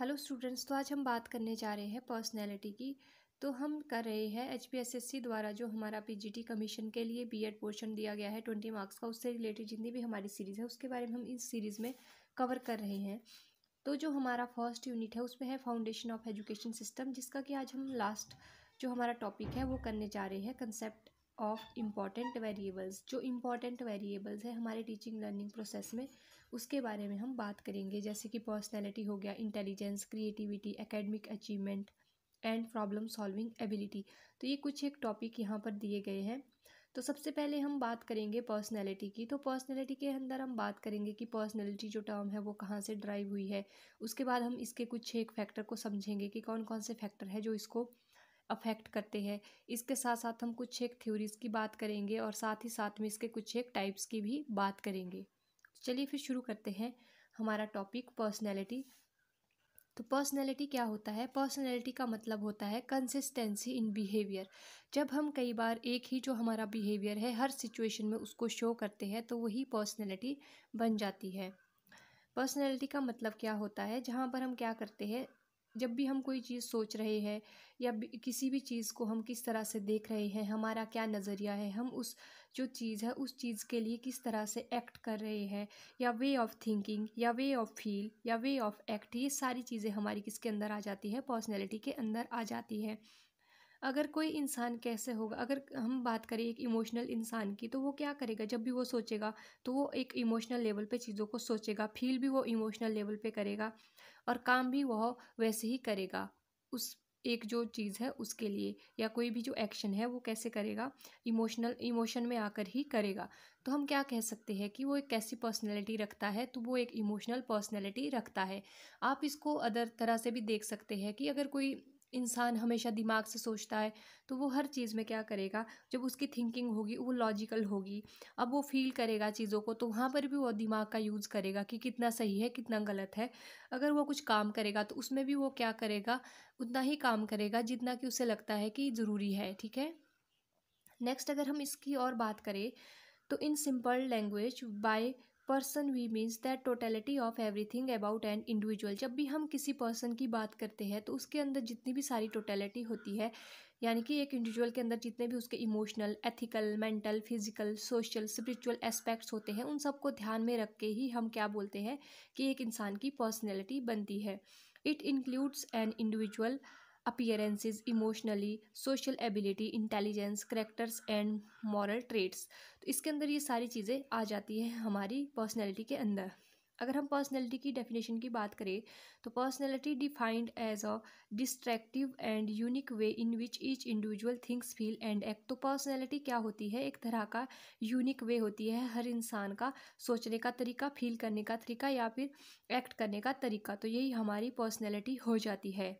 Hello students, तो आज हम बात करने जा रहे हैं पर्सनैलिटी की। तो हम कर रहे हैं HPSSC द्वारा जो हमारा PGT कमीशन के लिए बीएड पोर्शन दिया गया है 20 मार्क्स का, उससे रिलेटेड जितनी भी हमारी सीरीज़ है उसके बारे में हम इस सीरीज़ में कवर कर रहे हैं। तो जो हमारा फर्स्ट यूनिट है उसमें है फाउंडेशन ऑफ एजुकेशन सिस्टम, जिसका कि आज हम लास्ट जो हमारा टॉपिक है वो करने जा रहे हैं, कंसेप्ट ऑफ इम्पॉर्टेंट वेरिएबल्स। जो इम्पॉर्टेंट वेरिएबल्स है हमारे टीचिंग लर्निंग प्रोसेस में, उसके बारे में हम बात करेंगे। जैसे कि पर्सनैलिटी हो गया, intelligence, creativity, academic achievement and problem solving ability. तो ये कुछ एक टॉपिक यहाँ पर दिए गए हैं। तो सबसे पहले हम बात करेंगे पर्सनैलिटी की। तो पर्सनैलिटी के अंदर हम बात करेंगे कि पर्सनैलिटी जो टर्म है वो कहाँ से ड्राइव हुई है। उसके बाद हम इसके कुछ एक फैक्टर को समझेंगे कि कौन कौन से फैक्टर है जो इसको अफेक्ट करते हैं। इसके साथ साथ हम कुछ एक थ्योरीज की बात करेंगे और साथ ही साथ में इसके कुछ एक टाइप्स की भी बात करेंगे। चलिए फिर शुरू करते हैं हमारा टॉपिक पर्सनैलिटी। तो पर्सनैलिटी क्या होता है? पर्सनैलिटी का मतलब होता है कंसिस्टेंसी इन बिहेवियर। जब हम कई बार एक ही जो हमारा बिहेवियर है हर सिचुएशन में उसको शो करते हैं तो वही पर्सनैलिटी बन जाती है। पर्सनैलिटी का मतलब क्या होता है? जहाँ पर हम क्या करते हैं, जब भी हम कोई चीज़ सोच रहे हैं या किसी भी चीज़ को हम किस तरह से देख रहे हैं, हमारा क्या नज़रिया है, हम उस जो चीज़ है उस चीज़ के लिए किस तरह से एक्ट कर रहे हैं, या वे ऑफ थिंकिंग या वे ऑफ फील या वे ऑफ एक्ट, ये सारी चीज़ें हमारी किसके अंदर आ जाती है? पर्सनैलिटी के अंदर आ जाती है। अगर कोई इंसान कैसे होगा, अगर हम बात करें एक इमोशनल इंसान की, तो वो क्या करेगा? जब भी वो सोचेगा तो वो एक इमोशनल लेवल पे चीज़ों को सोचेगा, फील भी वो इमोशनल लेवल पे करेगा और काम भी वह वैसे ही करेगा उस एक जो चीज़ है उसके लिए, या कोई भी जो एक्शन है वो कैसे करेगा? इमोशन में आकर ही करेगा। तो हम क्या कह सकते हैं कि वो एक कैसी पर्सनैलिटी रखता है? तो वो एक इमोशनल पर्सनैलिटी रखता है। आप इसको अदर तरह से भी देख सकते हैं कि अगर कोई इंसान हमेशा दिमाग से सोचता है तो वो हर चीज़ में क्या करेगा? जब उसकी थिंकिंग होगी वो लॉजिकल होगी। अब वो फील करेगा चीज़ों को तो वहाँ पर भी वो दिमाग का यूज़ करेगा कि कितना सही है कितना गलत है। अगर वो कुछ काम करेगा तो उसमें भी वो क्या करेगा? उतना ही काम करेगा जितना कि उसे लगता है कि ज़रूरी है। ठीक है। नेक्स्ट अगर हम इसकी और बात करें तो in simple language by person we means that totality of everything about an individual. जब भी हम किसी पर्सन की बात करते हैं तो उसके अंदर जितनी भी सारी टोटलिटी होती है, यानी कि एक इंडिविजुअल के अंदर जितने भी उसके emotional, ethical, mental, physical, social, spiritual aspects होते हैं, उन सबको ध्यान में रख के ही हम क्या बोलते हैं कि एक इंसान की पर्सनैलिटी बनती है। It includes an individual appearances, emotionally, social ability, intelligence, characters and moral traits। तो इसके अंदर ये सारी चीज़ें आ जाती हैं हमारी पर्सनैलिटी के अंदर। अगर हम पर्सनैलिटी की डेफिनेशन की बात करें तो personality defined as a distractive and unique way in which each individual thinks, feel and act. तो पर्सनैलिटी क्या होती है? एक तरह का यूनिक वे होती है हर इंसान का सोचने का तरीका, फील करने का तरीका या फिर एक्ट करने का तरीका। तो यही हमारी पर्सनैलिटी हो जाती है।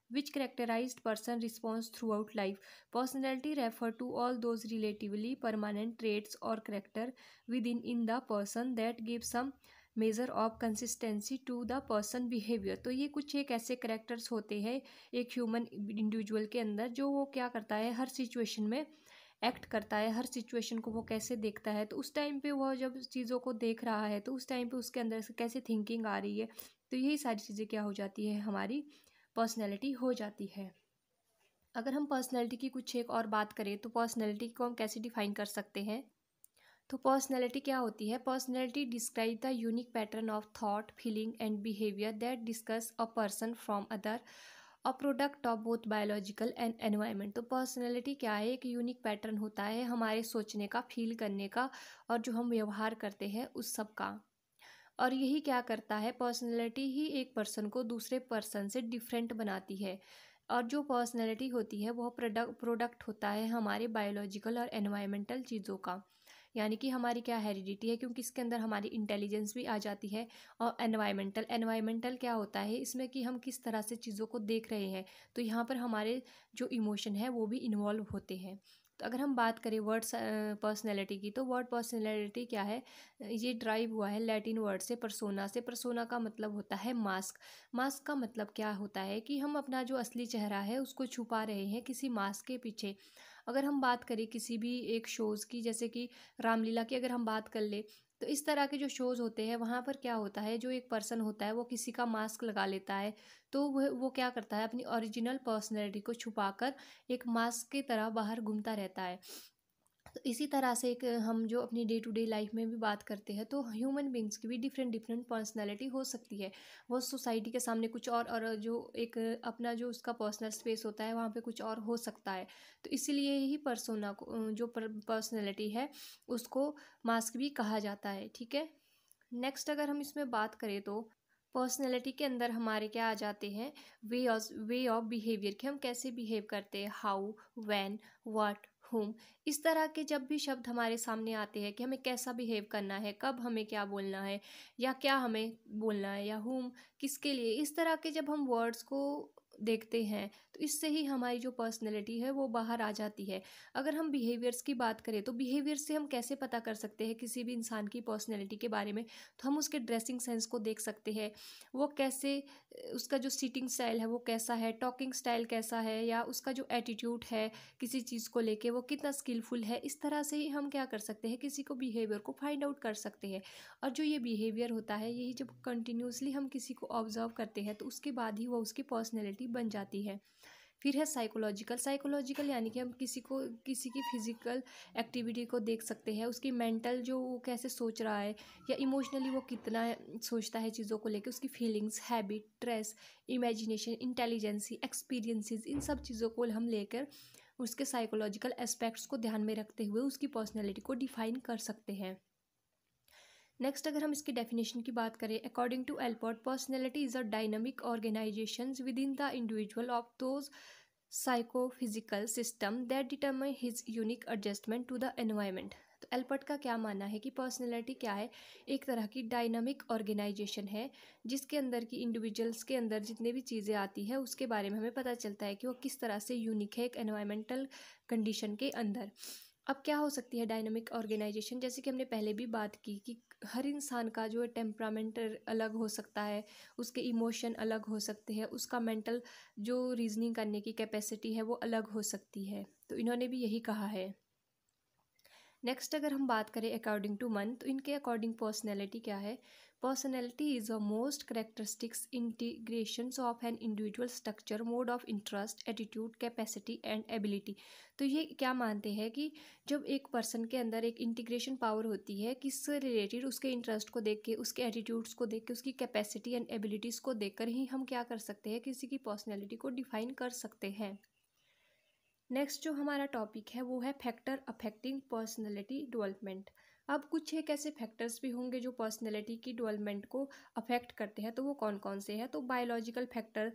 which characterized person responds throughout life। Personality refer to all those relatively permanent traits or character within in the person that give some measure of consistency to the person behavior। तो ये कुछ एक ऐसे characters होते हैं एक human individual के अंदर जो वो क्या करता है, हर सिचुएशन में एक्ट करता है, हर सिचुएशन को वो कैसे देखता है। तो उस टाइम पे वो जब चीज़ों को देख रहा है तो उस टाइम पे उसके अंदर से कैसे थिंकिंग आ रही है, तो यही सारी चीज़ें क्या हो जाती है, हमारी पर्सनैलिटी हो जाती है। अगर हम पर्सनैलिटी की कुछ एक और बात करें तो पर्सनैलिटी को हम कैसे डिफाइन कर सकते हैं? तो पर्सनैलिटी क्या होती है? Personality describe the unique pattern of thought, feeling and behaviour that discuss a person from other, a product of both biological and environment. तो पर्सनैलिटी क्या है? एक यूनिक पैटर्न होता है हमारे सोचने का, फील करने का और जो हम व्यवहार करते हैं उस सब का। और यही क्या करता है, पर्सनैलिटी ही एक पर्सन को दूसरे पर्सन से डिफरेंट बनाती है। और जो पर्सनैलिटी होती है वह प्रोडक्ट होता है हमारे बायोलॉजिकल और एनवायरमेंटल चीज़ों का, यानी कि हमारी क्या हेरिडिटी है, क्योंकि इसके अंदर हमारी इंटेलिजेंस भी आ जाती है। और एनवायरमेंटल क्या होता है इसमें कि हम किस तरह से चीज़ों को देख रहे हैं, तो यहाँ पर हमारे जो इमोशन है वो भी इन्वॉल्व होते हैं। तो अगर हम बात करें वर्ड पर्सनैलिटी की, तो वर्ड पर्सनैलिटी क्या है? ये ड्राइव हुआ है लैटिन वर्ड से परसोना से। परसोना का मतलब होता है मास्क। मास्क का मतलब क्या होता है कि हम अपना जो असली चेहरा है उसको छुपा रहे हैं किसी मास्क के पीछे। अगर हम बात करें किसी भी एक शोज़ की, जैसे कि रामलीला की अगर हम बात कर ले, तो इस तरह के जो शोज़ होते हैं वहाँ पर क्या होता है, जो एक पर्सन होता है वो किसी का मास्क लगा लेता है, तो वो क्या करता है, अपनी ओरिजिनल पर्सनैलिटी को छुपाकर एक मास्क की तरह बाहर घूमता रहता है। तो इसी तरह से एक हम जो अपनी डे टू डे लाइफ में भी बात करते हैं, तो ह्यूमन बींग्स की भी डिफरेंट डिफरेंट पर्सनैलिटी हो सकती है। वो सोसाइटी के सामने कुछ और जो एक अपना जो उसका पर्सनल स्पेस होता है वहाँ पे कुछ और हो सकता है। तो इसीलिए ही पर्सोना को जो पर्सनैलिटी है उसको मास्क भी कहा जाता है। ठीक है। नेक्स्ट अगर हम इसमें बात करें तो पर्सनैलिटी के अंदर हमारे क्या आ जाते हैं, वे ऑफ बिहेवियर, कि हम कैसे बिहेव करते हैं, हाउ, व्हेन, व्हाट, हुम। इस तरह के जब भी शब्द हमारे सामने आते हैं कि हमें कैसा बिहेव करना है, कब हमें क्या बोलना है, या क्या हमें बोलना है, या हुम किसके लिए, इस तरह के जब हम वर्ड्स को देखते हैं तो इससे ही हमारी जो पर्सनैलिटी है वो बाहर आ जाती है। अगर हम बिहेवियर्स की बात करें तो बिहेवियर से हम कैसे पता कर सकते हैं किसी भी इंसान की पर्सनैलिटी के बारे में, तो हम उसके ड्रेसिंग सेंस को देख सकते हैं, वो कैसे, उसका जो सीटिंग स्टाइल है वो कैसा है, टॉकिंग स्टाइल कैसा है, या उसका जो एटीट्यूड है किसी चीज़ को लेके वो कितना स्किलफुल है। इस तरह से ही हम क्या कर सकते हैं, किसी को बिहेवियर को फाइंड आउट कर सकते हैं। और जो ये बिहेवियर होता है यही जब कंटिन्यूसली हम किसी को ऑब्जर्व करते हैं तो उसके बाद ही वो उसकी पर्सनैलिटी बन जाती है। फिर है साइकोलॉजिकल यानी कि हम किसी की फिजिकल एक्टिविटी को देख सकते हैं, उसकी मेंटल जो वो कैसे सोच रहा है, या इमोशनली वो कितना सोचता है चीज़ों को लेकर, उसकी feelings, habit, stress, imagination, intelligence, experiences, इन सब चीज़ों को हम लेकर उसके साइकोलॉजिकल एस्पेक्ट्स को ध्यान में रखते हुए उसकी पर्सनैलिटी को डिफाइन कर सकते हैं। नेक्स्ट अगर हम इसकी डेफिनेशन की बात करें, according to Allport, personality is a dynamic organisations within the individual of those psychophysical system that determine his unique adjustment to the environment. तो एल्पर्ट का क्या मानना है कि पर्सनैलिटी क्या है, एक तरह की डायनामिक ऑर्गेनाइजेशन है जिसके अंदर की इंडिविजुअल्स के अंदर जितने भी चीज़ें आती है उसके बारे में हमें पता चलता है कि वो किस तरह से यूनिक है एक एनवायरमेंटल कंडीशन के अंदर। अब क्या हो सकती है डायनामिक ऑर्गेनाइजेशन, जैसे कि हमने पहले भी बात की कि हर इंसान का जो टेम्परामेंट अलग हो सकता है, उसके इमोशन अलग हो सकते हैं, उसका मेंटल जो रीजनिंग करने की कैपेसिटी है वो अलग हो सकती है। तो इन्होंने भी यही कहा है। नेक्स्ट अगर हम बात करें अकॉर्डिंग टू मन, तो इनके अकॉर्डिंग पर्सनैलिटी क्या है, personality is a most characteristics integrations of an individual structure, mode of interest, attitude, capacity and ability. तो ये क्या मानते हैं कि जब एक पर्सन के अंदर एक इंटीग्रेशन पावर होती है, किससे रिलेटेड, उसके इंटरेस्ट को देख के, उसके एटीट्यूड्स को देख के, उसकी कैपेसिटी एंड एबिलिटीज़ को देख कर ही हम क्या कर सकते हैं, किसी की पर्सनैलिटी को डिफाइन कर सकते हैं। नेक्स्ट जो हमारा टॉपिक है वो है फैक्टर अफेक्टिंग पर्सनैलिटी डेवलपमेंट। अब कुछ एक ऐसे फैक्टर्स भी होंगे जो पर्सनैलिटी की डेवलपमेंट को अफेक्ट करते हैं, तो वो कौन कौन से हैं, तो biological factor,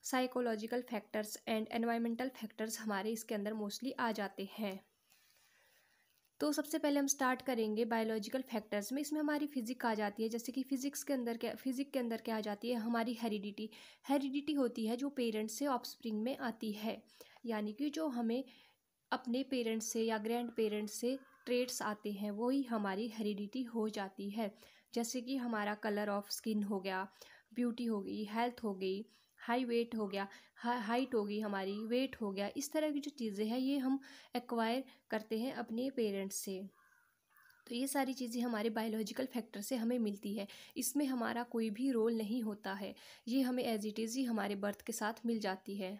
psychological factors and environmental factors हमारे इसके अंदर मोस्टली आ जाते हैं। तो सबसे पहले हम स्टार्ट करेंगे बायोलॉजिकल फैक्टर्स में। इसमें हमारी फिजिक आ जाती है, जैसे कि फिजिक्स के अंदर क्या आ जाती है, हमारी हेरिडिटी होती है जो पेरेंट्स से ऑफस्प्रिंग में आती है, यानी कि जो हमें अपने पेरेंट्स से या ग्रैंड पेरेंट्स से ट्रेट्स आते हैं वही हमारी हेरिडिटी हो जाती है। जैसे कि हमारा कलर ऑफ स्किन हो गया, ब्यूटी हो गई, हेल्थ हो गई, हाई वेट हो गया, हाइट हो गई, हमारी वेट हो गया, इस तरह की जो चीज़ें हैं ये हम एक्वायर करते हैं अपने पेरेंट्स से। तो ये सारी चीज़ें हमारे बायोलॉजिकल फैक्टर से हमें मिलती है, इसमें हमारा कोई भी रोल नहीं होता है, ये हमें एज इट इज़ ही हमारे बर्थ के साथ मिल जाती है।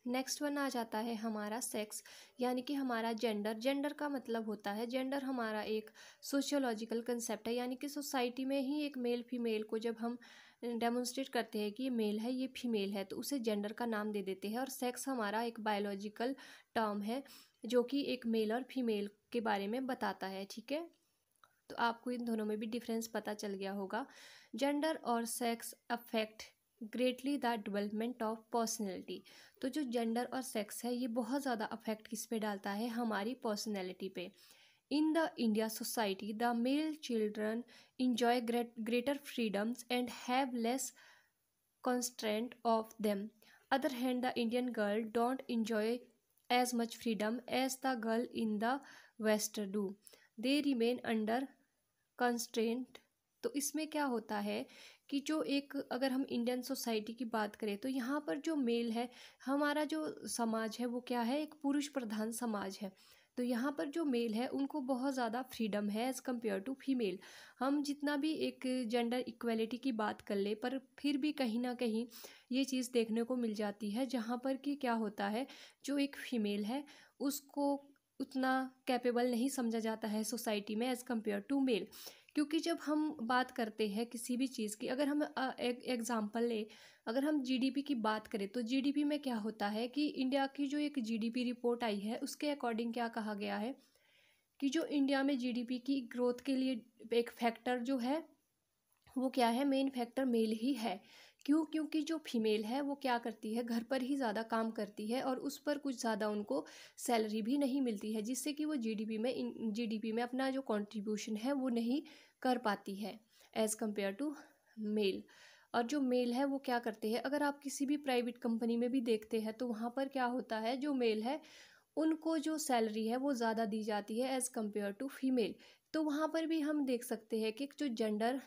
नेक्स्ट वन आ जाता है हमारा सेक्स, यानी कि हमारा जेंडर का मतलब होता है, जेंडर हमारा एक सोशियोलॉजिकल कंसेप्ट है, यानी कि सोसाइटी में ही एक मेल फीमेल को जब हम डेमोन्स्ट्रेट करते हैं कि ये मेल है ये फीमेल है तो उसे जेंडर का नाम दे देते हैं। और सेक्स हमारा एक बायोलॉजिकल टर्म है जो कि एक मेल और फीमेल के बारे में बताता है। ठीक है, तो आपको इन दोनों में भी डिफरेंस पता चल गया होगा। जेंडर और sex affect greatly the development of personality. तो जो जेंडर और सेक्स है ये बहुत ज़्यादा अफेक्ट किस पे डालता है, हमारी पर्सनैलिटी पे। In the India society the male children enjoy greater freedoms and have less constraint of them. Other hand, the Indian girl don't enjoy as much freedom as the girl in the West do. They remain under constraint. तो इसमें क्या होता है कि जो एक अगर हम इंडियन सोसाइटी की बात करें तो यहाँ पर जो मेल है, हमारा जो समाज है वो क्या है, एक पुरुष प्रधान समाज है। तो यहाँ पर जो मेल है उनको बहुत ज़्यादा फ्रीडम है एज़ कम्पेयर टू फीमेल। हम जितना भी एक जेंडर इक्वलिटी की बात कर ले, पर फिर भी कहीं ना कहीं ये चीज़ देखने को मिल जाती है जहाँ पर कि क्या होता है, जो एक फीमेल है उसको उतना कैपेबल नहीं समझा जाता है सोसाइटी में एज़ कम्पेयर टू मेल। क्योंकि जब हम बात करते हैं किसी भी चीज़ की, अगर हम एक एग्ज़ाम्पल ले, अगर हम जीडीपी की बात करें तो जीडीपी में क्या होता है कि इंडिया की जो एक जीडीपी रिपोर्ट आई है उसके अकॉर्डिंग क्या कहा गया है कि जो इंडिया में जीडीपी की ग्रोथ के लिए एक फैक्टर जो है वो क्या है, मेन फैक्टर मेल ही है। क्यों? क्योंकि जो फीमेल है वो क्या करती है, घर पर ही ज़्यादा काम करती है और उस पर कुछ ज़्यादा उनको सैलरी भी नहीं मिलती है, जिससे कि वो जीडीपी में अपना जो कंट्रीब्यूशन है वो नहीं कर पाती है एज़ कम्पेयर टू मेल। और जो मेल है वो क्या करते हैं, अगर आप किसी भी प्राइवेट कंपनी में भी देखते हैं तो वहाँ पर क्या होता है, जो मेल है उनको जो सैलरी है वो ज़्यादा दी जाती है एज़ कम्पेयर टू फीमेल। तो वहाँ पर भी हम देख सकते हैं कि जो जेंडर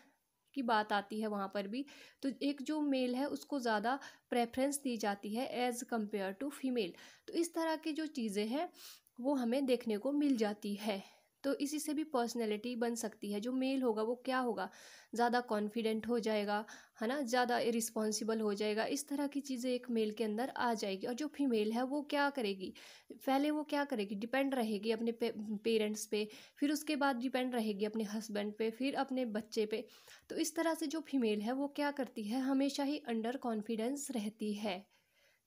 की बात आती है वहाँ पर भी, तो एक जो मेल है उसको ज़्यादा प्रेफरेंस दी जाती है एज़ कम्पेयर टू फीमेल। तो इस तरह की जो चीज़ें हैं वो हमें देखने को मिल जाती है। तो इसी से भी पर्सनैलिटी बन सकती है। जो मेल होगा वो क्या होगा, ज़्यादा कॉन्फिडेंट हो जाएगा, है ना, ज़्यादा रिस्पॉन्सिबल हो जाएगा, इस तरह की चीज़ें एक मेल के अंदर आ जाएगी। और जो फीमेल है वो क्या करेगी, पहले वो क्या करेगी, डिपेंड रहेगी अपने पेरेंट्स पे, फिर उसके बाद डिपेंड रहेगी अपने हस्बैंड पे, फिर अपने बच्चे पे। तो इस तरह से जो फीमेल है वो क्या करती है, हमेशा ही अंडर कॉन्फिडेंस रहती है।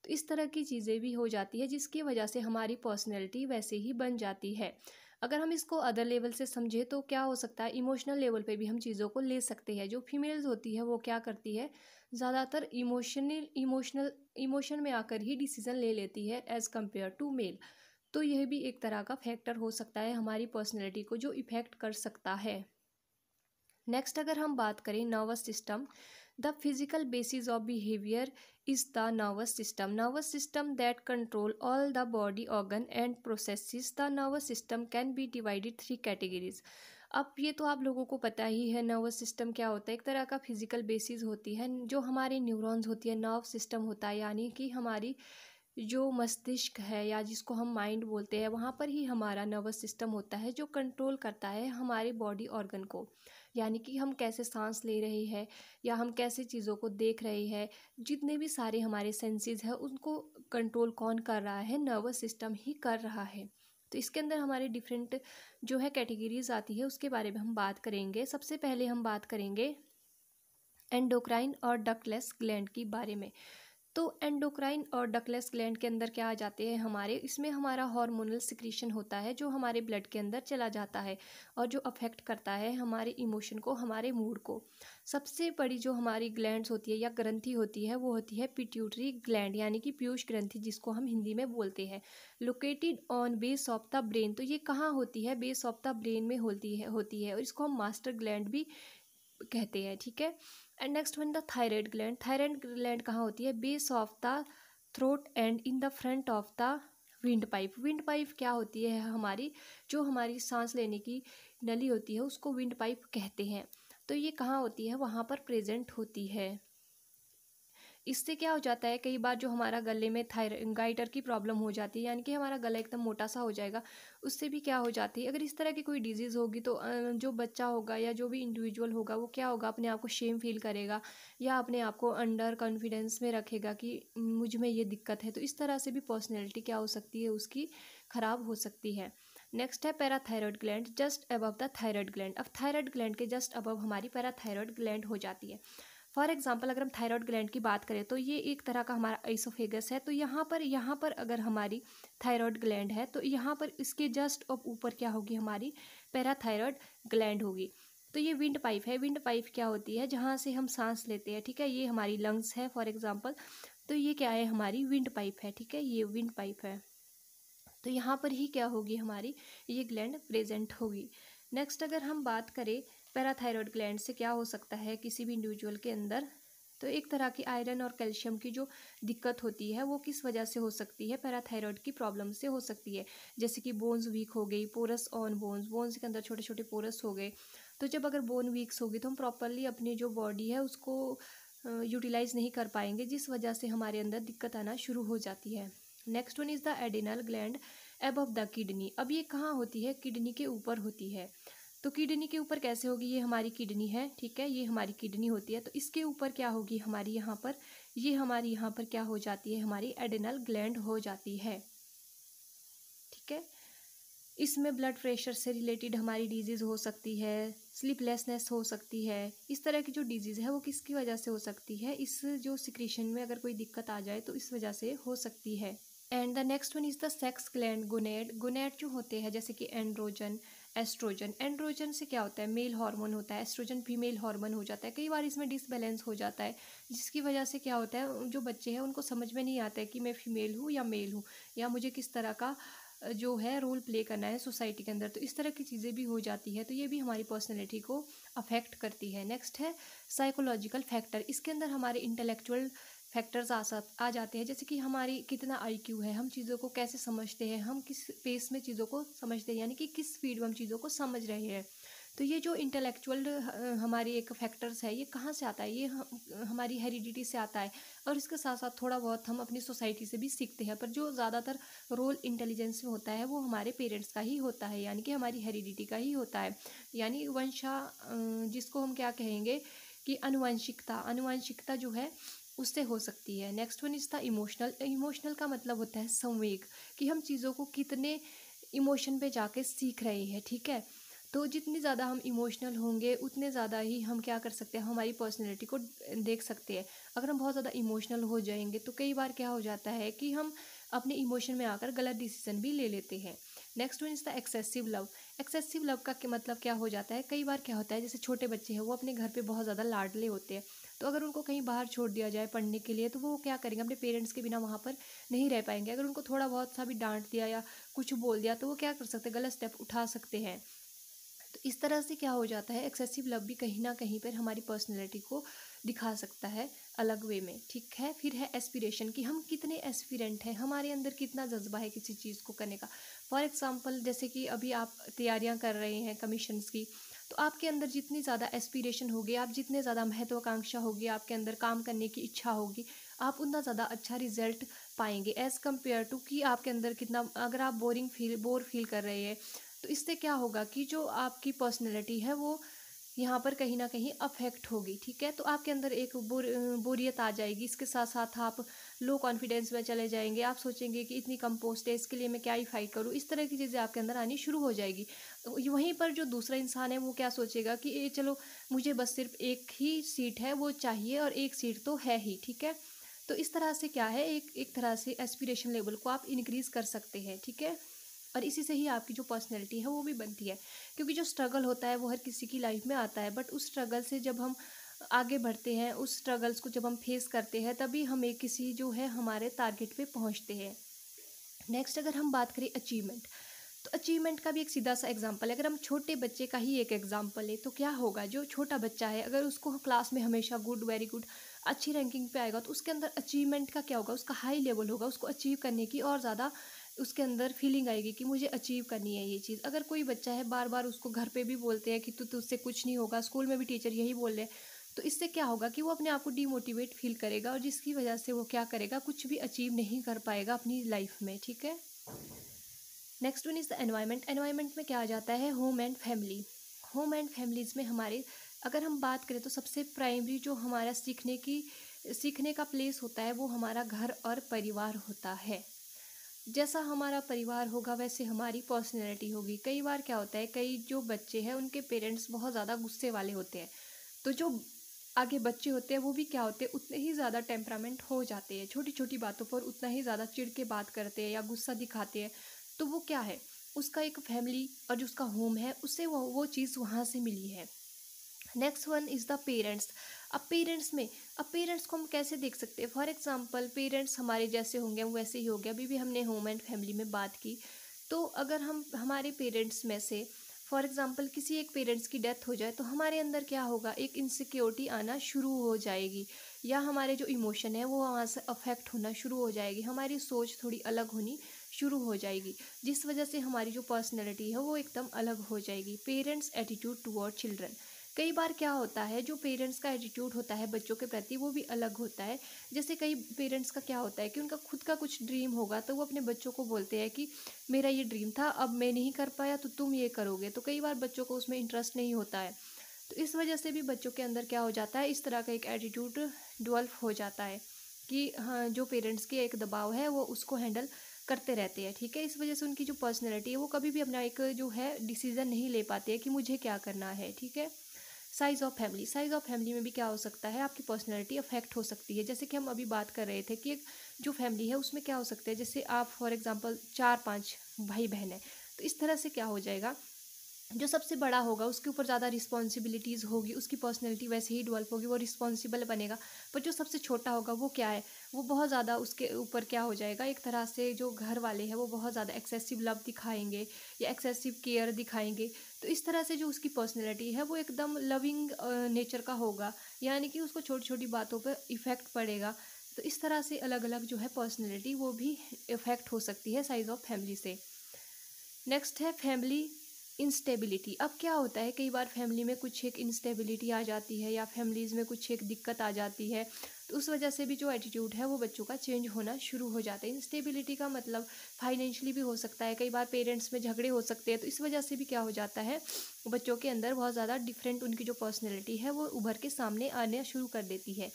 तो इस तरह की चीज़ें भी हो जाती है जिसकी वजह से हमारी पर्सनैलिटी वैसे ही बन जाती है। अगर हम इसको अदर लेवल से समझे तो क्या हो सकता है, इमोशनल लेवल पे भी हम चीज़ों को ले सकते हैं। जो फीमेल्स होती है वो क्या करती है, ज़्यादातर इमोशन में आकर ही डिसीजन ले लेती है एज़ कम्पेयर टू मेल। तो यह भी एक तरह का फैक्टर हो सकता है हमारी पर्सनैलिटी को जो इफ़ेक्ट कर सकता है। नेक्स्ट अगर हम बात करें nervous system, the physical basis of behaviour is the nervous system that control all the body organ and processes. The nervous system can be divided 3 categories. अब ये तो आप लोगों को पता ही है नर्वस सिस्टम क्या होता है, एक तरह का फिजिकल बेसिस होती है, जो हमारे न्यूरॉन्स होती है, नर्व सिस्टम होता है, यानी कि हमारी जो मस्तिष्क है या जिसको हम माइंड बोलते हैं, वहाँ पर ही हमारा नर्वस सिस्टम होता है जो कंट्रोल करता है हमारे बॉडी ऑर्गन को। यानी कि हम कैसे सांस ले रहे हैं या हम कैसे चीज़ों को देख रहे हैं, जितने भी सारे हमारे सेंसेस हैं उनको कंट्रोल कौन कर रहा है, नर्वस सिस्टम ही कर रहा है। तो इसके अंदर हमारे डिफरेंट जो है कैटेगरीज आती है उसके बारे में हम बात करेंगे। सबसे पहले हम बात करेंगे एंडोक्राइन और डक्टलेस ग्लैंड की बारे में। तो एंडोक्राइन और डक्टलेस ग्लैंड के अंदर क्या आ जाते हैं हमारे, इसमें हमारा हार्मोनल सिक्रीशन होता है जो हमारे ब्लड के अंदर चला जाता है और जो अफेक्ट करता है हमारे इमोशन को, हमारे मूड को। सबसे बड़ी जो हमारी ग्लैंड्स होती है या ग्रंथि होती है वो होती है पिट्यूटरी ग्लैंड, यानी कि पीयूष ग्रंथि जिसको हम हिंदी में बोलते हैं। Located on base of the brain. तो ये कहाँ होती है, बेस ऑफ द ब्रेन में होती है और इसको हम मास्टर ग्लैंड भी कहते हैं, ठीक है। And next one the thyroid gland. Thyroid gland कहाँ होती है, base of the throat and in the front of the wind pipe. Wind pipe क्या होती है, हमारी जो हमारी सांस लेने की नली होती है उसको विंड पाइप कहते हैं। तो ये कहाँ होती है, वहाँ पर प्रेजेंट होती है। इससे क्या हो जाता है, कई बार जो हमारा गले में गाइटर की प्रॉब्लम हो जाती है, यानी कि हमारा गला एकदम मोटा सा हो जाएगा, उससे भी क्या हो जाती है, अगर इस तरह की कोई डिजीज़ होगी तो जो बच्चा होगा या जो भी इंडिविजुअल होगा वो क्या होगा, अपने आप को शेम फील करेगा या अपने आप को अंडर कॉन्फिडेंस में रखेगा कि मुझ में ये दिक्कत है। तो इस तरह से भी पर्सनैलिटी क्या हो सकती है, उसकी ख़राब हो सकती है। नेक्स्ट है parathyroid gland just above the thyroid gland. अब थायराइड ग्लैंड के जस्ट अबव हमारी पैराथायरॉयड ग्लैंड हो जाती है। फॉर एग्जाम्पल अगर हम थायराइड ग्लैंड की बात करें तो ये एक तरह का हमारा आइसोफेगस है। तो यहाँ पर अगर हमारी थायराइड ग्लैंड है तो यहाँ पर इसके जस्ट अब ऊपर क्या होगी, हमारी पैराथायरॉयड ग्लैंड होगी। तो ये विंड पाइप है। विंड पाइप क्या होती है, जहाँ से हम सांस लेते हैं, ठीक है। ये हमारी लंग्स है फॉर एग्जाम्पल, तो ये क्या है, हमारी विंड पाइप है, ठीक है, ये विंड पाइप है। तो यहाँ पर ही क्या होगी, हमारी ये ग्लैंड प्रेजेंट होगी। नेक्स्ट अगर हम बात करें पैराथायरॉयड ग्लैंड से क्या हो सकता है किसी भी इंडिविजुअल के अंदर, तो एक तरह की आयरन और कैल्शियम की जो दिक्कत होती है वो किस वजह से हो सकती है, पैराथायरॉयड की प्रॉब्लम से हो सकती है। जैसे कि बोन्स वीक हो गई, पोरस ऑन बोन्स के अंदर छोटे छोटे पोरस हो गए। तो जब अगर बोन वीक्स होगी तो हम प्रॉपरली अपनी जो बॉडी है उसको यूटिलाइज नहीं कर पाएंगे, जिस वजह से हमारे अंदर दिक्कत आना शुरू हो जाती है। Next one is the adrenal gland. Above the kidney. अब ये कहाँ होती है? किडनी के ऊपर होती है। तो किडनी के ऊपर कैसे होगी? ये हमारी किडनी है, ठीक है, ये हमारी किडनी होती है, तो इसके ऊपर क्या होगी हमारी यहाँ पर? ये हमारी यहाँ पर क्या हो जाती है? हमारी एड्रिनल ग्लैंड हो जाती है, ठीक है। इसमें ब्लड प्रेशर से रिलेटेड हमारी डिजीज़ हो सकती है, स्लीपलेसनेस हो सकती है। इस तरह की जो डिजीज़ है वो किसकी वजह से हो सकती है? इस जो सिक्रीशन में अगर कोई दिक्कत आ जाए तो इस वजह से हो सकती है। And the next one is the sex gland gonad. Gonad जो होते हैं जैसे कि एंड्रोजन, एस्ट्रोजन। एंड्रोजन से क्या होता है? मेल हार्मोन होता है, एस्ट्रोजन फीमेल हार्मोन हो जाता है। कई बार इसमें डिसबैलेंस हो जाता है, जिसकी वजह से क्या होता है, जो बच्चे हैं उनको समझ में नहीं आता है कि मैं फीमेल हूँ या मेल हूँ, या मुझे किस तरह का जो है रोल प्ले करना है सोसाइटी के अंदर। तो इस तरह की चीज़ें भी हो जाती है, तो ये भी हमारी पर्सनैलिटी को अफेक्ट करती है। नेक्स्ट है साइकोलॉजिकल फैक्टर। इसके अंदर हमारे इंटेलेक्चुअल फैक्टर्स आ जाते हैं, जैसे कि हमारी कितना आईक्यू है, हम चीज़ों को कैसे समझते हैं, हम किस पेस में चीज़ों को समझते हैं, यानी कि किस स्पीड में हम चीज़ों को समझ रहे हैं। तो ये जो इंटेलेक्चुअल हमारी एक फैक्टर्स है, ये कहाँ से आता है? ये हमारी हेरिडिटी से आता है, और इसके साथ साथ थोड़ा बहुत हम अपनी सोसाइटी से भी सीखते हैं, पर जो ज़्यादातर रोल इंटेलिजेंस में होता है वो हमारे पेरेंट्स का ही होता है, यानी कि हमारी हेरिडिटी का ही होता है, यानी जिसको हम क्या कहेंगे कि अनुवंशिकता। अनुवंशिकता जो है उससे हो सकती है। Next one is the emotional. Emotional का मतलब होता है संवेग, कि हम चीज़ों को कितने इमोशन पे जाके सीख रहे हैं, ठीक है। तो जितनी ज़्यादा हम इमोशनल होंगे उतने ज़्यादा ही हम क्या कर सकते हैं, हमारी पर्सनैलिटी को देख सकते हैं। अगर हम बहुत ज़्यादा इमोशनल हो जाएंगे तो कई बार क्या हो जाता है कि हम अपने इमोशन में आकर गलत डिसीजन भी ले लेते हैं। Next one is the excessive love. Excessive love का मतलब क्या हो जाता है? कई बार क्या होता है, जैसे छोटे बच्चे हैं वो अपने घर पे बहुत ज़्यादा लाडले होते हैं, तो अगर उनको कहीं बाहर छोड़ दिया जाए पढ़ने के लिए तो वो क्या करेंगे, अपने पेरेंट्स के बिना वहाँ पर नहीं रह पाएंगे। अगर उनको थोड़ा बहुत सा भी डांट दिया या कुछ बोल दिया तो वो क्या कर सकते हैं, गलत स्टेप उठा सकते हैं। तो इस तरह से क्या हो जाता है, एक्सेसिव लव भी कहीं ना कहीं पर हमारी पर्सनैलिटी को दिखा सकता है अलग वे में, ठीक है। फिर है एस्पिरेशन, कि हम कितने एस्पिरेंट हैं, हमारे अंदर कितना जज्बा है किसी चीज़ को करने का। फॉर एग्जांपल जैसे कि अभी आप तैयारियां कर रहे हैं कमीशंस की, तो आपके अंदर जितनी ज़्यादा एस्पिरेशन होगी, आप जितने ज़्यादा महत्वाकांक्षा होगी, आपके अंदर काम करने की इच्छा होगी, आप उतना ज़्यादा अच्छा रिजल्ट पाएंगे एज़ कम्पेयर टू कि आपके अंदर कितना, अगर आप बोर फील कर रहे हैं, तो इससे क्या होगा कि जो आपकी पर्सनैलिटी है वो यहाँ पर कहीं ना कहीं अफेक्ट होगी, ठीक है। तो आपके अंदर एक बोरियत आ जाएगी, इसके साथ साथ आप लो कॉन्फिडेंस में चले जाएंगे, आप सोचेंगे कि इतनी कम पोस्ट है, इसके लिए मैं क्या ही फाइट करूँ, इस तरह की चीज़ें आपके अंदर आनी शुरू हो जाएगी। तो वहीं पर जो दूसरा इंसान है वो क्या सोचेगा कि ये चलो मुझे बस सिर्फ एक ही सीट है वो चाहिए, और एक सीट तो है ही, ठीक है। तो इस तरह से क्या है, एक तरह से एस्पिरेशन लेवल को आप इंक्रीज कर सकते हैं, ठीक है। और इसी से ही आपकी जो पर्सनैलिटी है वो भी बनती है, क्योंकि जो स्ट्रगल होता है वो हर किसी की लाइफ में आता है, बट उस स्ट्रगल से जब हम आगे बढ़ते हैं, उस स्ट्रगल्स को जब हम फेस करते हैं, तभी हम एक किसी जो है हमारे टारगेट पे पहुंचते हैं। नेक्स्ट अगर हम बात करें अचीवमेंट, तो अचीवमेंट का भी एक सीधा सा एग्जांपल है। अगर हम छोटे बच्चे का ही एक एग्जांपल है तो क्या होगा, जो छोटा बच्चा है अगर उसको क्लास में हमेशा गुड, वेरी गुड, अच्छी रैंकिंग पे आएगा, तो उसके अंदर अचीवमेंट का क्या होगा, उसका हाई लेवल होगा, उसको अचीव करने की और ज़्यादा उसके अंदर फीलिंग आएगी कि मुझे अचीव करनी है ये चीज़। अगर कोई बच्चा है बार बार उसको घर पे भी बोलते हैं कि तू तुझसे कुछ नहीं होगा, स्कूल में भी टीचर यही बोल रहे हैं, तो इससे क्या होगा कि वो अपने आप को डीमोटिवेट फील करेगा, और जिसकी वजह से वो क्या करेगा, कुछ भी अचीव नहीं कर पाएगा अपनी लाइफ में, ठीक है। Next one is the environment. Environment में क्या आ जाता है, home and family. Home and families में हमारे अगर हम बात करें तो सबसे प्राइमरी जो हमारा सीखने का प्लेस होता है वो हमारा घर और परिवार होता है। जैसा हमारा परिवार होगा वैसे हमारी पर्सनैलिटी होगी। कई बार क्या होता है, कई जो बच्चे हैं उनके पेरेंट्स बहुत ज़्यादा गुस्से वाले होते हैं, तो जो आगे बच्चे होते हैं वो भी क्या होते हैं, उतने ही ज़्यादा टेम्परामेंट हो जाते हैं, छोटी छोटी बातों पर उतना ही ज़्यादा चिढ़ के बात करते हैं या गुस्सा दिखाते हैं। तो वो क्या है, उसका एक फैमिली और जो उसका होम है उससे वो चीज़ वहाँ से मिली है। Next one is the parents. अब पेरेंट्स को हम कैसे देख सकते हैं, फॉर एग्जांपल पेरेंट्स हमारे जैसे होंगे वैसे ही हो गया। अभी भी हमने होम एंड फैमिली में बात की, तो अगर हम हमारे पेरेंट्स में से फॉर एग्जांपल किसी एक पेरेंट्स की डेथ हो जाए तो हमारे अंदर क्या होगा, एक इनसिक्योरिटी आना शुरू हो जाएगी, या हमारे जो इमोशन है वो वहाँ से अफेक्ट होना शुरू हो जाएगी, हमारी सोच थोड़ी अलग होनी शुरू हो जाएगी, जिस वजह से हमारी जो पर्सनैलिटी है वो एकदम अलग हो जाएगी। Parents attitude toward children. कई बार क्या होता है, जो पेरेंट्स का एटीट्यूड होता है बच्चों के प्रति वो भी अलग होता है। जैसे कई पेरेंट्स का क्या होता है कि उनका खुद का कुछ ड्रीम होगा तो वो अपने बच्चों को बोलते हैं कि मेरा ये ड्रीम था, अब मैं नहीं कर पाया तो तुम ये करोगे, तो कई बार बच्चों को उसमें इंटरेस्ट नहीं होता है। तो इस वजह से भी बच्चों के अंदर क्या हो जाता है, इस तरह का एक एटीट्यूड डेवलप हो जाता है कि हाँ, जो पेरेंट्स की एक दबाव है वो उसको हैंडल करते रहते हैं। ठीक है, इस वजह से उनकी जो पर्सनैलिटी है वो कभी भी अपना एक जो है डिसीजन नहीं ले पाते हैं कि मुझे क्या करना है। ठीक है, size of family, size of family में भी क्या हो सकता है, आपकी पर्सनैलिटी अफेक्ट हो सकती है। जैसे कि हम अभी बात कर रहे थे कि एक जो फैमिली है उसमें क्या हो सकता है, जैसे आप फॉर एग्जांपल 4-5 भाई बहन है, तो इस तरह से क्या हो जाएगा, जो सबसे बड़ा होगा उसके ऊपर ज़्यादा रिस्पॉन्सिबिलिटीज़ होगी, उसकी पर्सनैलिटी वैसे ही डेवलप होगी, वो रिस्पॉन्सिबल बनेगा। पर जो सबसे छोटा होगा वो क्या है, वो बहुत ज़्यादा उसके ऊपर क्या हो जाएगा, एक तरह से जो घर वाले हैं वो बहुत ज़्यादा एक्सेसिव लव दिखाएंगे या एक्सेसिव केयर दिखाएंगे। तो इस तरह से जो उसकी पर्सनैलिटी है वो एकदम लविंग नेचर का होगा, यानी कि उसको छोटी छोटी बातों पर इफ़ेक्ट पड़ेगा। तो इस तरह से अलग अलग जो है पर्सनैलिटी वो भी इफ़ेक्ट हो सकती है साइज़ ऑफ फैमिली से। नेक्स्ट है फैमिली इंस्टेबिलिटी। अब क्या होता है, कई बार फैमिली में कुछ एक इंस्टेबिलिटी आ जाती है या फैमिलीज़ में कुछ एक दिक्कत आ जाती है, तो उस वजह से भी जो एटीट्यूड है वो बच्चों का चेंज होना शुरू हो जाता है। इंस्टेबिलिटी का मतलब फाइनेंशियली भी हो सकता है, कई बार पेरेंट्स में झगड़े हो सकते हैं, तो इस वजह से भी क्या हो जाता है, बच्चों के अंदर बहुत ज़्यादा डिफरेंट उनकी जो पर्सनैलिटी है वो उभर के सामने आने शुरू कर देती है।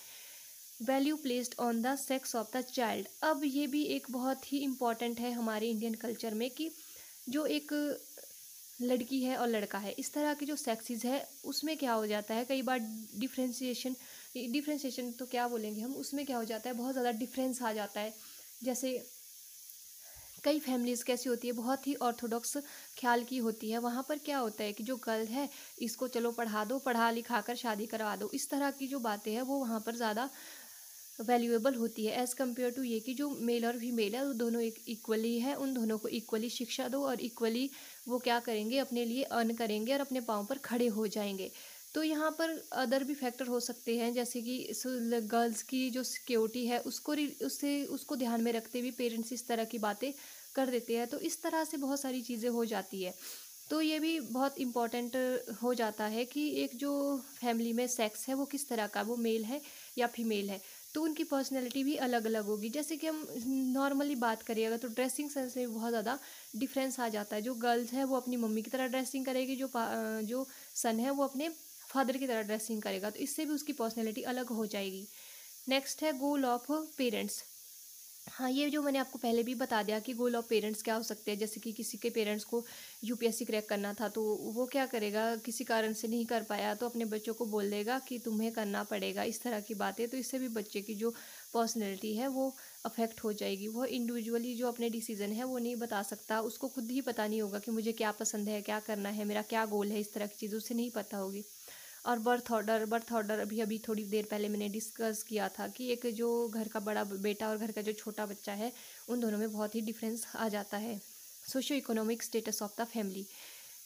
Value placed on the sex of the child. अब ये भी एक बहुत ही इम्पॉर्टेंट है हमारे इंडियन कल्चर में कि जो एक लड़की है और लड़का है, इस तरह के जो सेक्सेस है उसमें क्या हो जाता है, कई बार डिफ्रेंशिएशन, डिफ्रेंशिएशन तो क्या बोलेंगे हम, उसमें क्या हो जाता है, बहुत ज़्यादा डिफरेंस आ जाता है। जैसे कई फैमिलीज़ कैसी होती है, बहुत ही ऑर्थोडॉक्स ख्याल की होती है, वहाँ पर क्या होता है कि जो गर्ल है इसको चलो पढ़ा दो, पढ़ा लिखा कर शादी करवा दो, इस तरह की जो बातें हैं वो वहाँ पर ज़्यादा वैल्यूएबल होती है एज़ कम्पेयर टू ये कि जो मेल और फीमेल है वो दोनों एक इक्वली है, उन दोनों को इक्वली शिक्षा दो और इक्वली वो क्या करेंगे, अपने लिए अर्न करेंगे और अपने पाँव पर खड़े हो जाएंगे। तो यहाँ पर अदर भी फैक्टर हो सकते हैं, जैसे कि गर्ल्स की जो सिक्योरिटी है उससे उसको ध्यान में रखते हुए पेरेंट्स इस तरह की बातें कर देते हैं, तो इस तरह से बहुत सारी चीज़ें हो जाती है। तो ये भी बहुत इम्पॉर्टेंट हो जाता है कि एक जो फैमिली में सेक्स है वो किस तरह का, वो मेल है या फीमेल है, तो उनकी पर्सनैलिटी भी अलग अलग होगी। जैसे कि हम नॉर्मली बात करें अगर, तो ड्रेसिंग सेंस में बहुत ज़्यादा डिफरेंस आ जाता है। जो गर्ल्स है वो अपनी मम्मी की तरह ड्रेसिंग करेगी, जो सन है वो अपने फादर की तरह ड्रेसिंग करेगा, तो इससे भी उसकी पर्सनैलिटी अलग हो जाएगी। नेक्स्ट है गोल ऑफ पेरेंट्स। हाँ, ये जो मैंने आपको पहले भी बता दिया कि गोल ऑफ पेरेंट्स क्या हो सकते हैं। जैसे कि किसी के पेरेंट्स को यूपीएससी क्रैक करना था, तो वो क्या करेगा, किसी कारण से नहीं कर पाया तो अपने बच्चों को बोल देगा कि तुम्हें करना पड़ेगा, इस तरह की बातें। तो इससे भी बच्चे की जो पर्सनैलिटी है वो अफेक्ट हो जाएगी। वो इंडिविजुअली जो अपने डिसीजन है वो नहीं बता सकता, उसको खुद ही पता नहीं होगा कि मुझे क्या पसंद है, क्या करना है, मेरा क्या गोल है, इस तरह की चीज़ उसे नहीं पता होगी। और बर्थ ऑर्डर अभी अभी थोड़ी देर पहले मैंने डिस्कस किया था कि एक जो घर का बड़ा बेटा और घर का जो छोटा बच्चा है उन दोनों में बहुत ही डिफरेंस आ जाता है। Socio economic status of the family.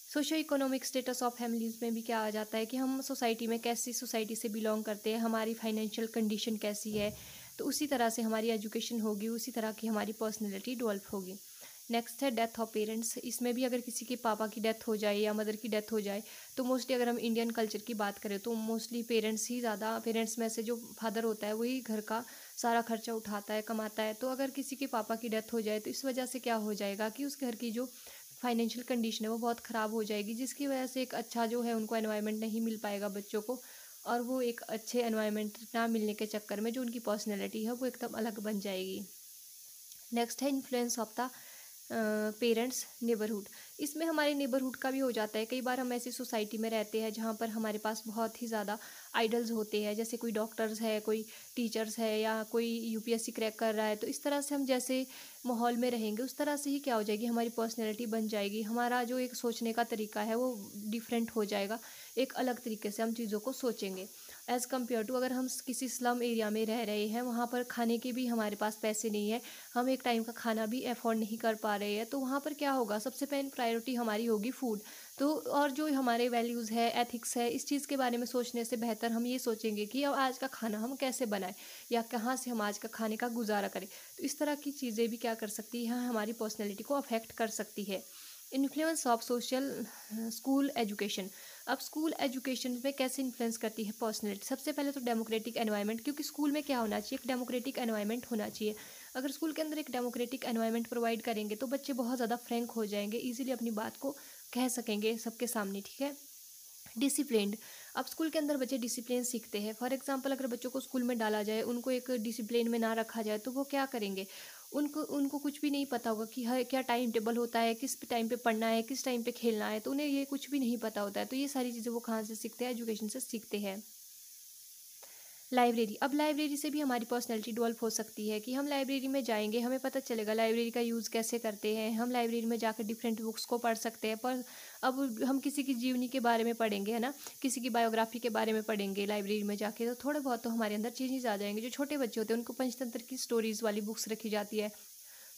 Socio economic status of families में भी क्या आ जाता है कि हम सोसाइटी में कैसी सोसाइटी से बिलोंग करते हैं, हमारी फाइनेंशियल कंडीशन कैसी है, तो उसी तरह से हमारी एजुकेशन होगी, उसी तरह की हमारी पर्सनैलिटी डेवलप होगी। नेक्स्ट है डेथ ऑफ पेरेंट्स। इसमें भी अगर किसी के पापा की डेथ हो जाए या मदर की डेथ हो जाए, तो मोस्टली अगर हम इंडियन कल्चर की बात करें तो मोस्टली पेरेंट्स ही ज़्यादा, पेरेंट्स में से जो फादर होता है वही घर का सारा खर्चा उठाता है, कमाता है। तो अगर किसी के पापा की डेथ हो जाए तो इस वजह से क्या हो जाएगा कि उस घर की जो फाइनेंशियल कंडीशन है वो बहुत ख़राब हो जाएगी, जिसकी वजह से एक अच्छा जो है उनको एनवायरनमेंट नहीं मिल पाएगा बच्चों को, और वो एक अच्छे एनवायरनमेंट ना मिलने के चक्कर में जो उनकी पर्सनैलिटी है वो एकदम अलग बन जाएगी। नेक्स्ट है influence of the parents neighbourhood. इसमें हमारे नेबरहुड का भी हो जाता है। कई बार हम ऐसी सोसाइटी में रहते हैं जहाँ पर हमारे पास बहुत ही ज़्यादा आइडल्स होते हैं, जैसे कोई डॉक्टर्स है, कोई टीचर्स है, या कोई यूपीएससी क्रैक कर रहा है। तो इस तरह से हम जैसे माहौल में रहेंगे उस तरह से ही क्या हो जाएगी, हमारी पर्सनैलिटी बन जाएगी, हमारा जो एक सोचने का तरीका है वो डिफरेंट हो जाएगा, एक अलग तरीके से हम चीज़ों को सोचेंगे एज़ कम्पेयर टू अगर हम किसी स्लम एरिया में रह रहे हैं, वहाँ पर खाने के भी हमारे पास पैसे नहीं है, हम एक टाइम का खाना भी अफोर्ड नहीं कर पा रहे हैं, तो वहाँ पर क्या होगा, सबसे पहले प्रायोरिटी हमारी होगी फूड। तो और जो हमारे वैल्यूज़ है, एथिक्स है, इस चीज़ के बारे में सोचने से बेहतर हम ये सोचेंगे कि अब आज का खाना हम कैसे बनाएं या कहाँ से हम आज का खाने का गुजारा करें। तो इस तरह की चीज़ें भी क्या कर सकती है, हमारी पर्सनैलिटी को अफेक्ट कर सकती है। Influence of social school education. अब स्कूल एजुकेशन में कैसे इन्फ्लुएंस करती है पर्सनैलिटी। सबसे पहले तो डेमोक्रेटिक एनवायरनमेंट, क्योंकि स्कूल में क्या होना चाहिए, एक डेमोक्रेटिक एनवायरनमेंट होना चाहिए। अगर स्कूल के अंदर एक डेमोक्रेटिक एनवायरनमेंट प्रोवाइड करेंगे तो बच्चे बहुत ज़्यादा फ्रैंक हो जाएंगे, ईजिली अपनी बात को कह सकेंगे सबके सामने, ठीक है। डिसिप्लिन्ड, अब स्कूल के अंदर बच्चे डिसिप्लिन सीखते हैं। फॉर एग्जांपल अगर बच्चों को स्कूल में डाला जाए, उनको एक डिसिप्लिन में ना रखा जाए तो वो क्या करेंगे, उनको उनको कुछ भी नहीं पता होगा कि हर क्या टाइम टेबल होता है, किस टाइम पे पढ़ना है, किस टाइम पे खेलना है, तो उन्हें ये कुछ भी नहीं पता होता है। तो ये सारी चीज़ें वो कहाँ से सीखते हैं, एजुकेशन से सीखते हैं। लाइब्रेरी, अब लाइब्रेरी से भी हमारी पर्सनैलिटी डेवलप हो सकती है कि हम लाइब्रेरी में जाएंगे, हमें पता चलेगा लाइब्रेरी का यूज़ कैसे करते हैं। हम लाइब्रेरी में जाकर डिफरेंट बुक्स को पढ़ सकते हैं। पर अब हम किसी की जीवनी के बारे में पढ़ेंगे, है ना, किसी की बायोग्राफी के बारे में पढ़ेंगे लाइब्रेरी में जाके, तो थोड़े बहुत तो हमारे अंदर चेंजेस आ जाएंगे। जो छोटे बच्चे होते हैं उनको पंचतंत्र की स्टोरीज़ वाली बुक्स रखी जाती है,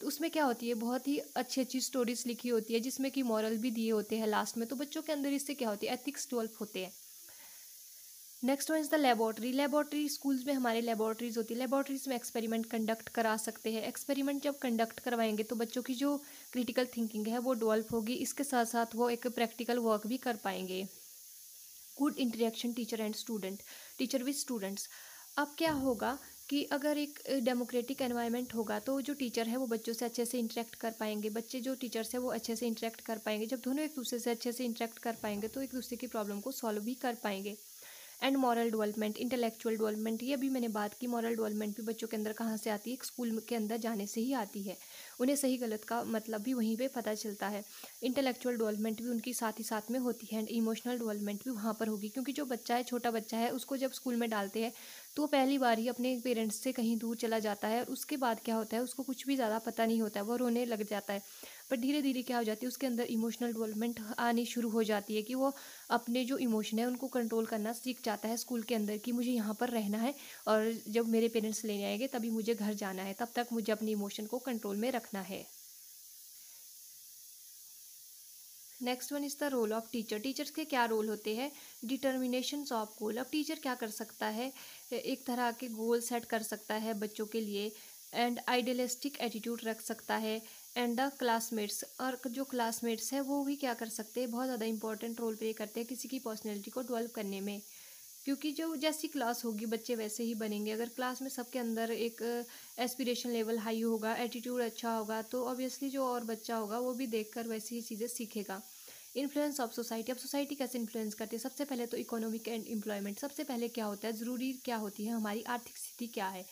तो उसमें क्या होती है, बहुत ही अच्छी अच्छी स्टोरीज लिखी होती है जिसमें कि मॉरल भी दिए होते हैं लास्ट में। तो बच्चों के अंदर इससे क्या होती है, एथिक्स डेवलप होते हैं। Next one is the laboratory. Laboratory, schools में हमारे लेबोरेटरीज होती है। लेबोरेटरीज में एक्सपेरिमेंट कंडक्ट करा सकते हैं। एक्सपेरिमेंट जब कंडक्ट करवाएंगे तो बच्चों की जो क्रिटिकल थिंकिंग है वो डेवलप होगी। इसके साथ साथ वो एक प्रैक्टिकल वर्क भी कर पाएंगे। Good interaction teacher and student, teacher with students. अब क्या होगा कि अगर एक डेमोक्रेटिक एनवायरनमेंट होगा तो जो टीचर है वो बच्चों से अच्छे से इंटरेक्ट कर पाएंगे, बच्चे जो टीचर्स है वो अच्छे से इंटरेक्ट कर पाएंगे। जब दोनों एक दूसरे से अच्छे से इंटरेक्ट कर पाएंगे तो एक दूसरे की प्रॉब्लम को सॉल्व भी कर पाएंगे। And moral development, intellectual development, ये भी मैंने बात की। मॉरल डेवलपमेंट भी बच्चों के अंदर कहाँ से आती है, स्कूल के अंदर जाने से ही आती है। उन्हें सही गलत का मतलब भी वहीं पे पता चलता है। इंटेलेक्चुअल डेवलपमेंट भी उनकी साथ ही साथ में होती है। एंड इमोशनल डेवलपमेंट भी वहाँ पर होगी, क्योंकि जो बच्चा है, छोटा बच्चा है, उसको जब स्कूल में डालते हैं तो वो पहली बार ही अपने पेरेंट्स से कहीं दूर चला जाता है। और उसके बाद क्या होता है, उसको कुछ भी ज़्यादा पता नहीं होता है, वो रोने लग जाता है। पर धीरे धीरे क्या हो जाती है, उसके अंदर इमोशनल डेवलपमेंट आनी शुरू हो जाती है कि वो अपने जो इमोशन है उनको कंट्रोल करना सीख जाता है स्कूल के अंदर, कि मुझे यहाँ पर रहना है और जब मेरे पेरेंट्स लेने आएंगे तभी मुझे घर जाना है, तब तक मुझे अपने इमोशन को कंट्रोल में रखना है। Next one is the role of teacher. Teachers के क्या रोल होते हैं, डिटर्मिनेशन ऑफ गोल। अब टीचर क्या कर सकता है, एक तरह के गोल सेट कर सकता है बच्चों के लिए। एंड आइडियलिस्टिक एटीट्यूड रख सकता है। एंड द क्लासमेट्स, और जो क्लासमेट्स हैं वो भी क्या कर सकते हैं, बहुत ज़्यादा इंपॉर्टेंट रोल प्ले करते हैं किसी की पर्सनैलिटी को डेवलप करने में। क्योंकि जो जैसी क्लास होगी बच्चे वैसे ही बनेंगे। अगर क्लास में सबके अंदर एक एस्पिरेशन लेवल हाई होगा, एटीट्यूड अच्छा होगा, तो ऑब्वियसली जो और बच्चा होगा वो भी देखकर वैसी ही चीज़ें सीखेगा। इन्फ्लुएंस ऑफ सोसाइटी, अब सोसाइटी कैसे इन्फ्लुएंस करती है, सबसे पहले तो इकोनॉमिक एंड एम्प्लॉयमेंट। सबसे पहले क्या होता है, ज़रूरी क्या होती है, हमारी आर्थिक स्थिति क्या है,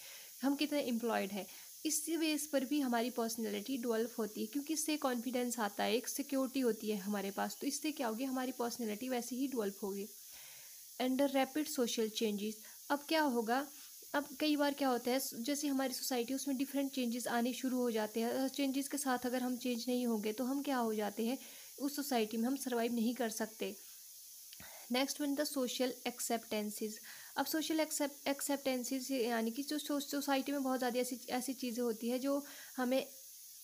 हम कितने एम्प्लॉयड है। इस बेस पर भी हमारी पर्सनैलिटी डेवलप होती है, क्योंकि इससे कॉन्फिडेंस आता है, एक सिक्योरिटी होती है हमारे पास, तो इससे क्या होगी, हमारी पर्सनैलिटी वैसे ही डेवलप होगी। एंड रैपिड सोशल चेंजेस, अब क्या होगा, अब कई बार क्या होता है, जैसे हमारी सोसाइटी उसमें डिफरेंट चेंजेस आने शुरू हो जाते हैं। चेंजेस के साथ अगर हम चेंज नहीं होंगे तो हम क्या हो जाते हैं, उस सोसाइटी में हम सर्वाइव नहीं कर सकते। Next one the social acceptances. अब सोशल एक्सेप्टेंसेस यानी कि जो सोसाइटी में बहुत ज़्यादा ऐसी ऐसी चीज़ें होती है जो हमें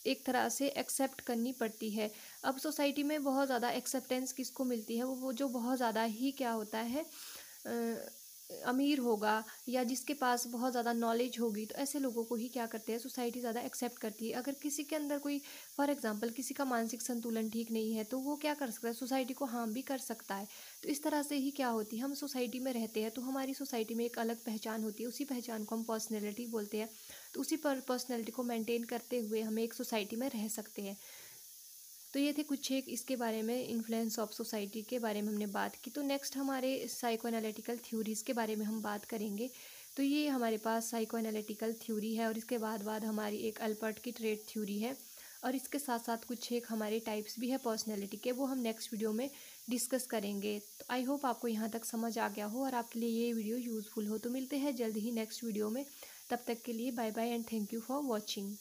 एक तरह से एक्सेप्ट करनी पड़ती है। अब सोसाइटी में बहुत ज़्यादा एक्सेप्टेंस किसको मिलती है, वो जो बहुत ज़्यादा ही क्या होता है, अमीर होगा या जिसके पास बहुत ज़्यादा नॉलेज होगी, तो ऐसे लोगों को ही क्या करते हैं, सोसाइटी ज़्यादा एक्सेप्ट करती है। अगर किसी के अंदर कोई, फॉर एग्जांपल किसी का मानसिक संतुलन ठीक नहीं है, तो वो क्या कर सकता है, सोसाइटी को हार्म भी कर सकता है। तो इस तरह से ही क्या होती है, हम सोसाइटी में रहते हैं तो हमारी सोसाइटी में एक अलग पहचान होती है, उसी पहचान को हम पर्सनैलिटी बोलते हैं। तो उसी पर्सनैलिटी को मेंटेन करते हुए हम एक सोसाइटी में रह सकते हैं। तो ये थे कुछ एक इसके बारे में, इन्फ्लुएंस ऑफ सोसाइटी के बारे में हमने बात की। तो नेक्स्ट हमारे साइको एनालिटिकल थ्योरीज़ के बारे में हम बात करेंगे। तो ये हमारे पास साइको एनालिटिकल थ्योरी है, और इसके बाद हमारी एक अल्पर्ट की ट्रेट थ्योरी है, और इसके साथ साथ कुछ एक हमारे टाइप्स भी है पर्सनैलिटी के, वो हम नेक्स्ट वीडियो में डिस्कस करेंगे। तो आई होप आपको यहाँ तक समझ आ गया हो और आपके लिए ये वीडियो यूज़फुल हो। तो मिलते हैं जल्द ही नेक्स्ट वीडियो में, तब तक के लिए bye bye and thank you for watching.